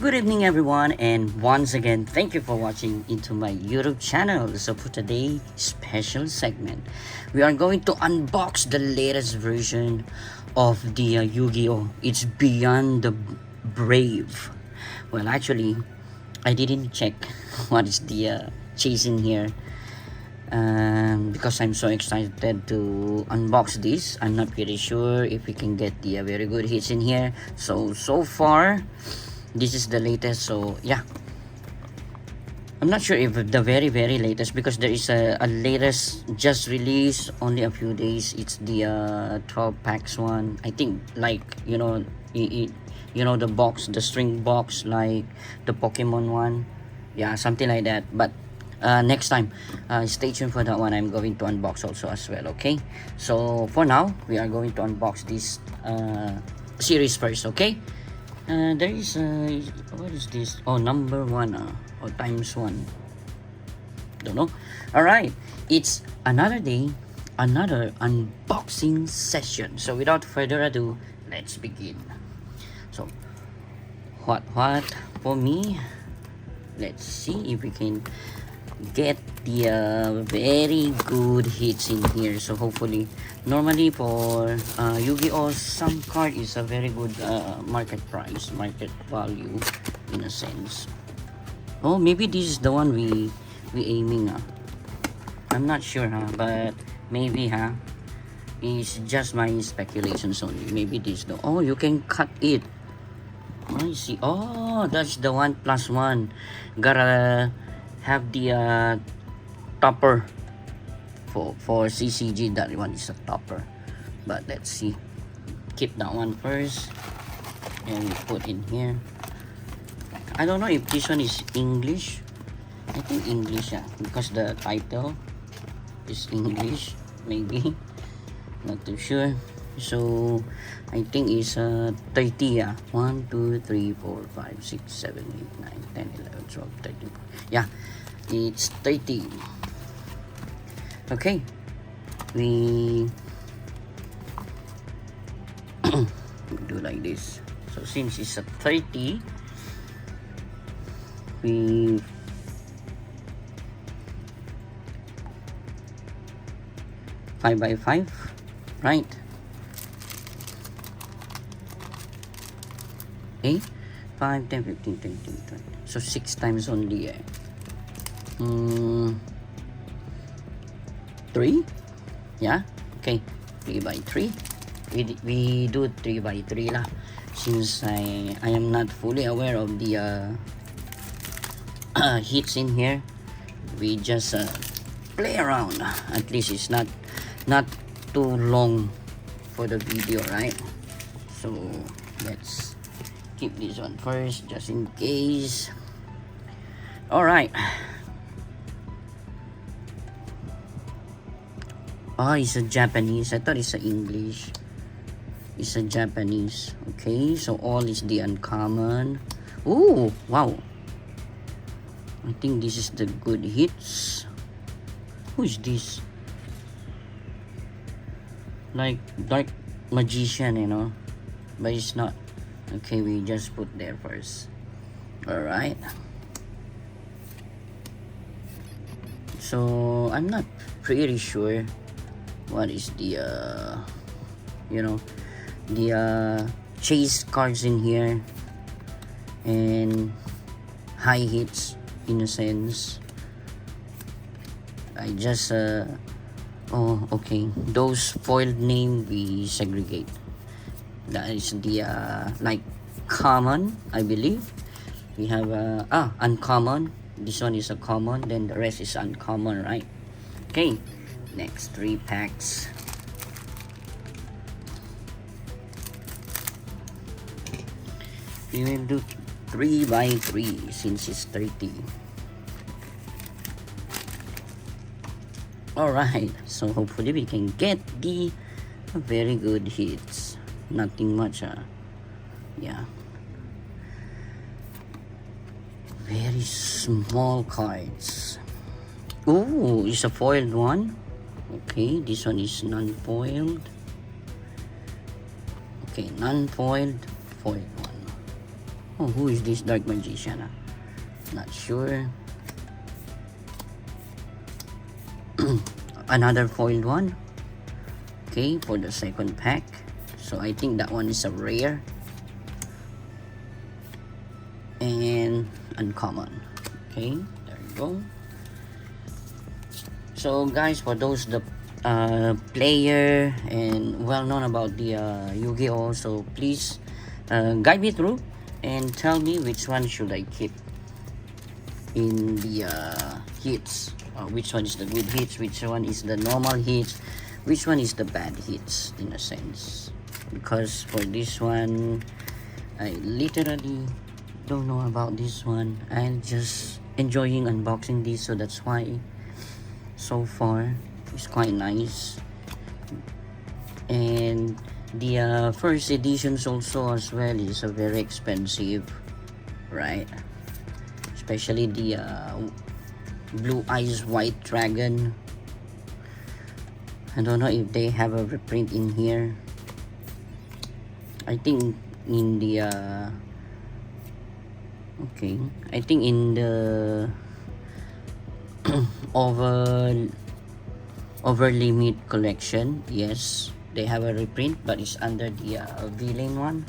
Good evening everyone, and once again thank you for watching into my YouTube channel. So for today's special segment, we are going to unbox the latest version of the Yu-Gi-Oh! It's Beyond the Brave. Well, actually, I didn't check what is the chase in here, because I'm so excited to unbox this. I'm not pretty sure if we can get the very good hits in here. So far this is the latest. So yeah, I'm not sure if the very latest, because there is a latest just released only a few days. It's the 12 packs one, I think, like the box, the string box, like the Pokemon one. Yeah, something like that. But next time, stay tuned for that one. I'm going to unbox also as well. Okay, so for now we are going to unbox this series first. Okay, there is what is this? Oh, number one, or times one, don't know. All right, it's another day, another unboxing session. So without further ado, let's begin. So what for me, let's see if we can get the very good hits in here. So hopefully, normally for Yu-Gi-Oh, some card is a very good market price, market value, in a sense. Oh, maybe this is the one we aiming. I'm not sure, but maybe, it's just my speculations only. Maybe this the, oh, you can cut it. I see. Oh, that's the 1+1. Gotta have the topper for CCG. That one is a topper, but let's see. Keep that one first and put in here. I don't know if this one is English. I think English, because the title is English, maybe. Not too sure. So I think it's 30. 1 2 3 4 5 6 7 8 9 10 11 12 13. Yeah, it's 30. Okay, we do like this. So since it's a 30, we five by 5, right? 8 5 10 15 20 20. So 6 times only. 3, yeah. Okay, 3 by 3. We do 3 by 3 lah, since I am not fully aware of the hits in here. We just play around. At least it's not too long for the video, right? So let's keep this one first, just in case. All right. Oh, it's a Japanese. I thought it's a English. It's a Japanese. Okay, so all is the uncommon. Oh, wow. I think this is the good hits. Who is this? Like dark magician, but it's not. Okay, we just put there first. All right. So I'm not pretty sure what is the the chase cards in here, and high hits, in a sense. I just oh, okay, those foiled name we segregate. That is the like common, I believe. We have uncommon. This one is a common, then the rest is uncommon, right? Okay, next 3 packs. We will do 3 by 3 since it's 30. Alright, so hopefully we can get the very good hits. Nothing much, yeah. Very small cards. Oh, it's a foiled one. Okay, this one is Oh, who is this dark magician? Not sure. Another foiled one. Okay, for the second pack. So I think that one is a rare and uncommon. Okay, there you go. So guys, for those the player and well known about the Yu-Gi-Oh, so please guide me through and tell me which one should I keep in the hits, which one is the good hits, which one is the normal hits, which one is the bad hits in a sense, because for this one I literally don't know about this one. I'm just enjoying unboxing this, so that's why so far it's quite nice. And the first editions also as well is very expensive, right? Especially the Blue Eyes White Dragon. I don't know if they have a reprint in here. I think in the okay, I think in the over limit collection, yes, they have a reprint, but it's under the villain one,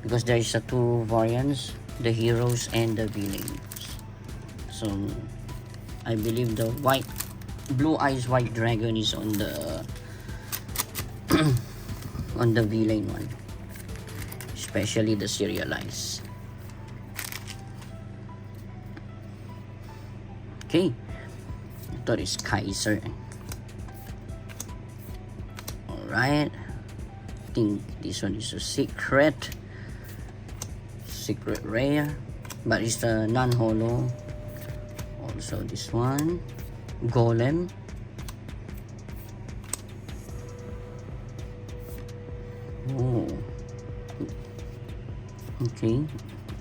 because there is a two variants, the heroes and the villains. So I believe the Blue Eyes White Dragon is on the on the villain one, especially the serialized. Okay, I thought it's Kaiser. Alright, I think this one is a secret rare, but it's a non-holo. Also this one, Golem. Oh, okay,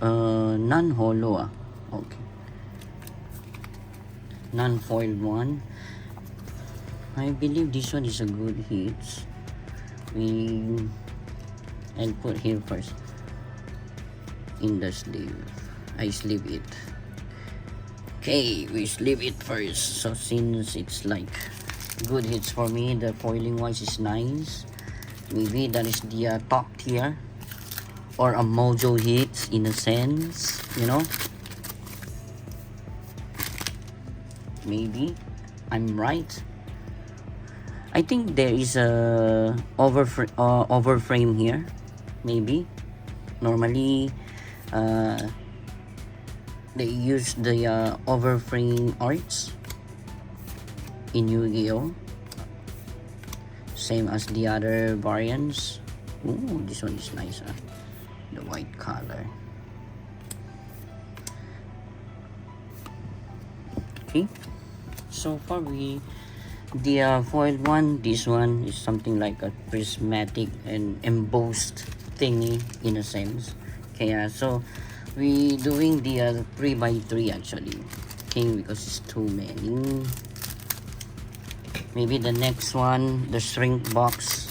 non-holo. Okay, non-foiled one. I believe this one is a good hit. I'll put here first in the sleeve. I sleeve it. Okay, we sleeve it first. So since it's like good hits for me, the foiling wise is nice. Maybe that is the top tier or a mojo hit in a sense, you know. Maybe I'm right. I think there is a overframe here. Maybe normally they use the overframe arts in Yu-Gi-Oh, same as the other variants. Ooh, this one is nice, the white color. Okay, so far the foiled one, this one is something like a prismatic and embossed thingy in a sense. Okay, so we doing the 3x3 actually. Okay, because it's too many. Maybe the next one, the shrink box,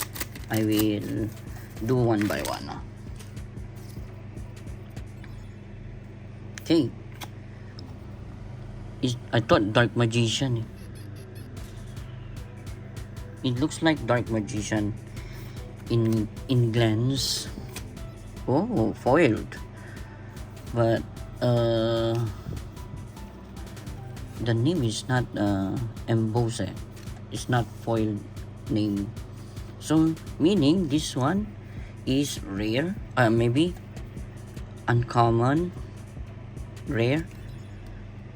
I will do one by one. Okay, I thought Dark Magician. It looks like Dark Magician in glance. Oh, foiled, but the name is not embossed. It's not foiled name. So meaning this one is rare. Maybe uncommon, rare,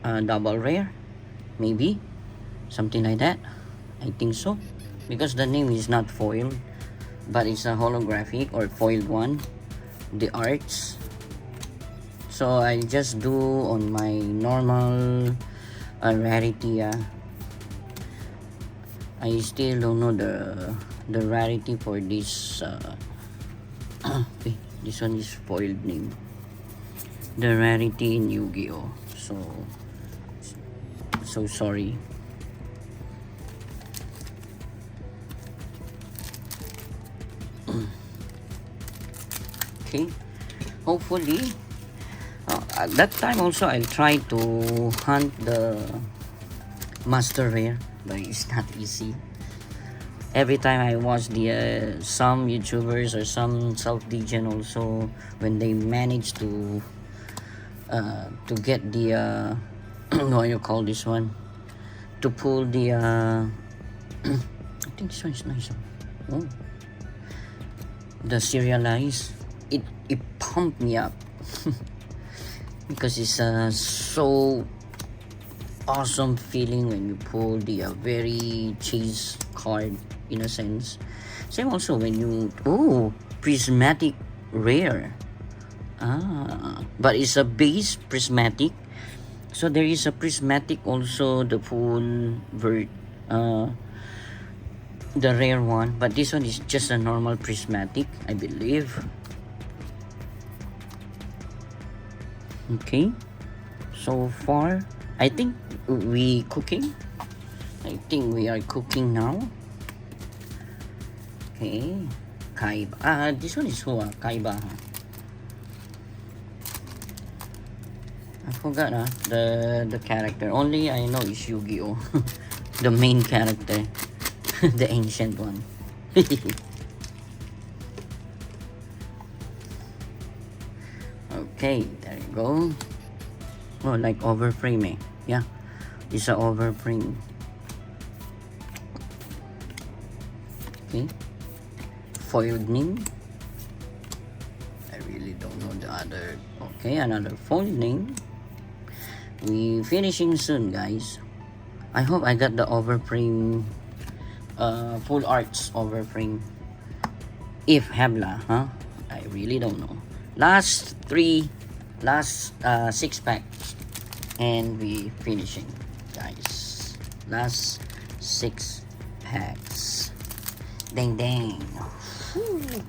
double rare, maybe something like that. I think so, because the name is not foiled, but it's a holographic or foiled one, the arts. So I just do on my normal rarity. I still don't know the rarity for this. Okay, this one is foiled name. The rarity in Yu-Gi-Oh. So sorry. Okay, hopefully At that time also I tried to hunt the master rare, but it's not easy. Every time I watch the some YouTubers or some South Degen also, when they manage to get the what you call this one, to pull the I think this one is nice. Oh, the serialize, it pumped me up because it's so awesome feeling when you pull the very chase card, in a sense. Same also when you prismatic rare, but it's a base prismatic, so there is a prismatic also, the full the rare one, but this one is just a normal prismatic, I believe. Okay, so far I think we are cooking now. Okay, Kaiba, this one is who? Kaiba, I forgot the character. Only I know is Yu-Gi-Oh! The main character. The ancient one. Okay, there you go. Oh, like overframing. Yeah, it's a overframe. Okay, foiled name. I really don't know the other. Okay, another foiled name. We finishing soon, guys. I hope I got the overframe, full arts overframe. If Habla, I really don't know. Last 6 packs, and we finishing, guys. Last 6 packs. Dang dang. Whew.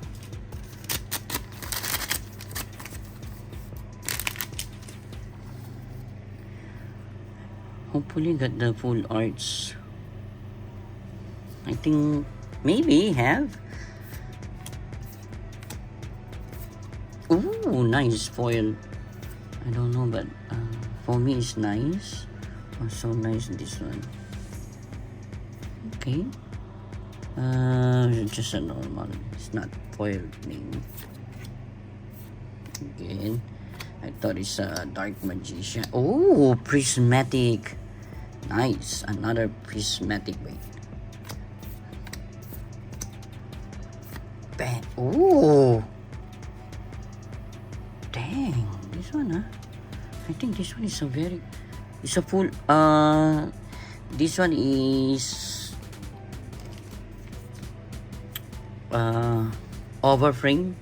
Hopefully got the full arts. I think maybe have. Ooh, nice foil. I don't know, but for me it's nice. Oh, so nice this one. Okay. Just a normal. It's not foil name. Again, I thought it's a dark magician. Oh, prismatic. Nice, another prismatic. Wait. Bang. Oh. Dang, this one, I think this one is it's a full, this one is overframe,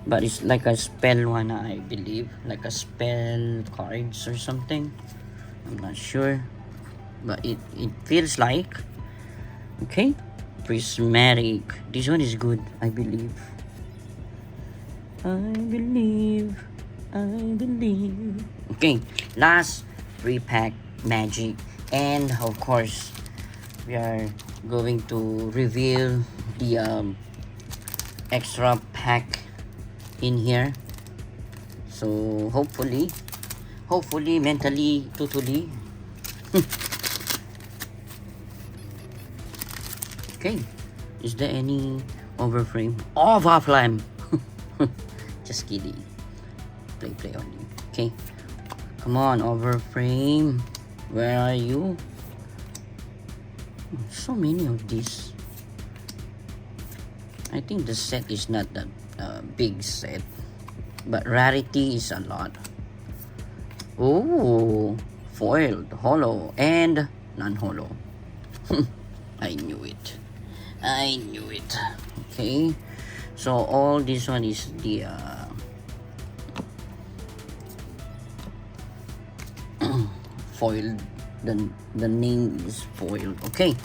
but it's like a spell one, I believe, like a spell cards or something. I'm not sure, but it feels like. Okay, prismatic. This one is good, I believe. I believe. Okay, last 3 pack magic, and of course we are going to reveal the extra pack in here. So hopefully mentally, totally. Okay, is there any overframe? Overflame. Just kidding. Play only. Okay, come on, overframe. Where are you? So many of these. I think the set is not that big set, but rarity is a lot. Oh, foiled, hollow, and non-hollow. I knew it. Okay, so all this one is the foiled. The name is foiled. Okay,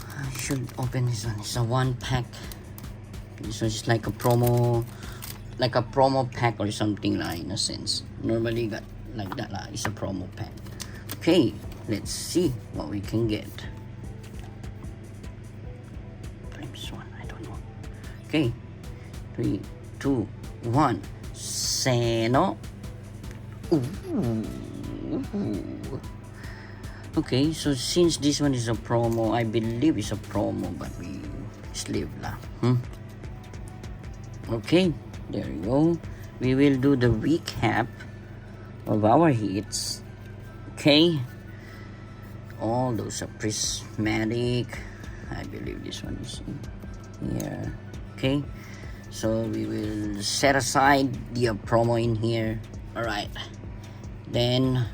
I should open this one. It's a 1 pack. This one is like a promo pack or something like, in a sense. Normally got like that lah. It's a promo pack. Okay, let's see what we can get. Times 1, I don't know. 3, 2, 1. Seno. Ooh. Okay, so since this one is a promo, I believe it's a promo, but we sleeve lah. Okay, there you go. We will do the recap of our hits. Okay, all those are prismatic. I believe this one is in here. Okay, so we will set aside the promo in here. All right, then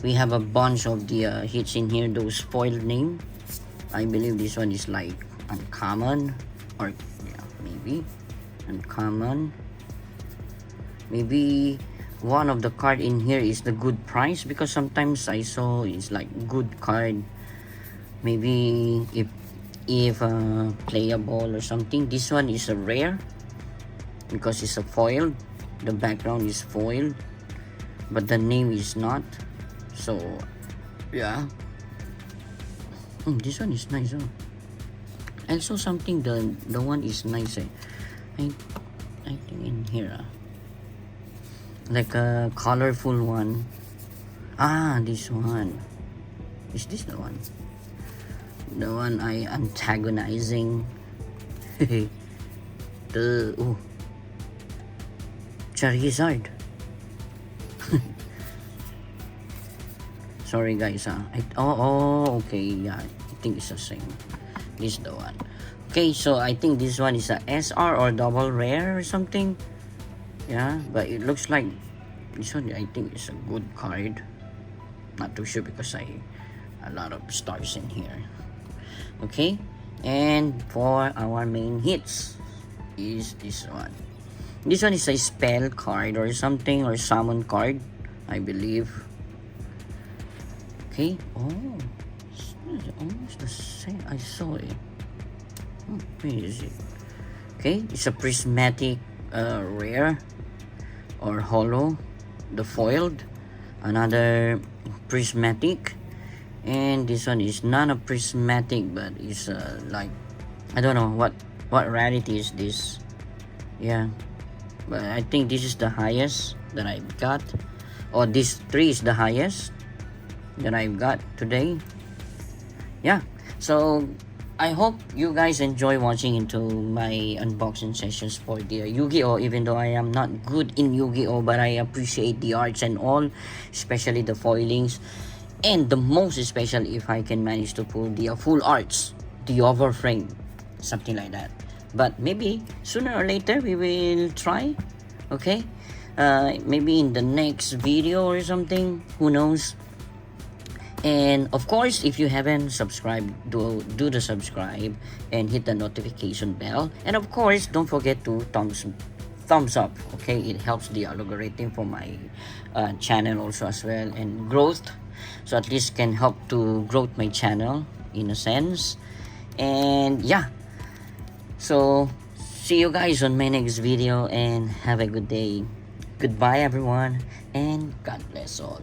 we have a bunch of the hits in here. Those spoiled name, I believe this one is like uncommon, or yeah, maybe uncommon. Maybe one of the card in here is the good price, because sometimes I saw it's like good card. Maybe if playable or something. This one is a rare because it's a foiled. The background is foiled, but the name is not. So yeah, this one is nice. I saw something, the one is nice. I think in here like a colorful one. This one, is this the one? The one I antagonizing. Charizard. Sorry guys, okay, yeah, I think it's the same. This is the one. Okay, so I think this one is a SR or double rare or something. Yeah, but it looks like this one, I think it's a good card. Not too sure because a lot of stars in here. Okay, and for our main hits is this one. This one is a spell card or something, or summon card, I believe. Okay, it's almost the same. I saw it. Where is it? Okay, it's a prismatic rare or hollow, the foiled. Another prismatic, and this one is not a prismatic, but it's like, I don't know what rarity is this. Yeah, but I think this is the highest that I've got, or this 3 is the highest that I've got today. Yeah, so I hope you guys enjoy watching into my unboxing sessions for the Yu-Gi-Oh! Even though I am not good in Yu-Gi-Oh! But I appreciate the arts and all, especially the foilings, and the most especially if I can manage to pull the full arts, the overframe, something like that. But maybe sooner or later we will try. Okay, maybe in the next video or something, who knows. And of course, if you haven't subscribed, do the subscribe and hit the notification bell. And of course, don't forget to thumbs up. Okay, it helps the algorithm for my channel also as well, and growth. So at least can help to grow my channel in a sense. And yeah, so see you guys on my next video, and have a good day. Goodbye everyone, and God bless all.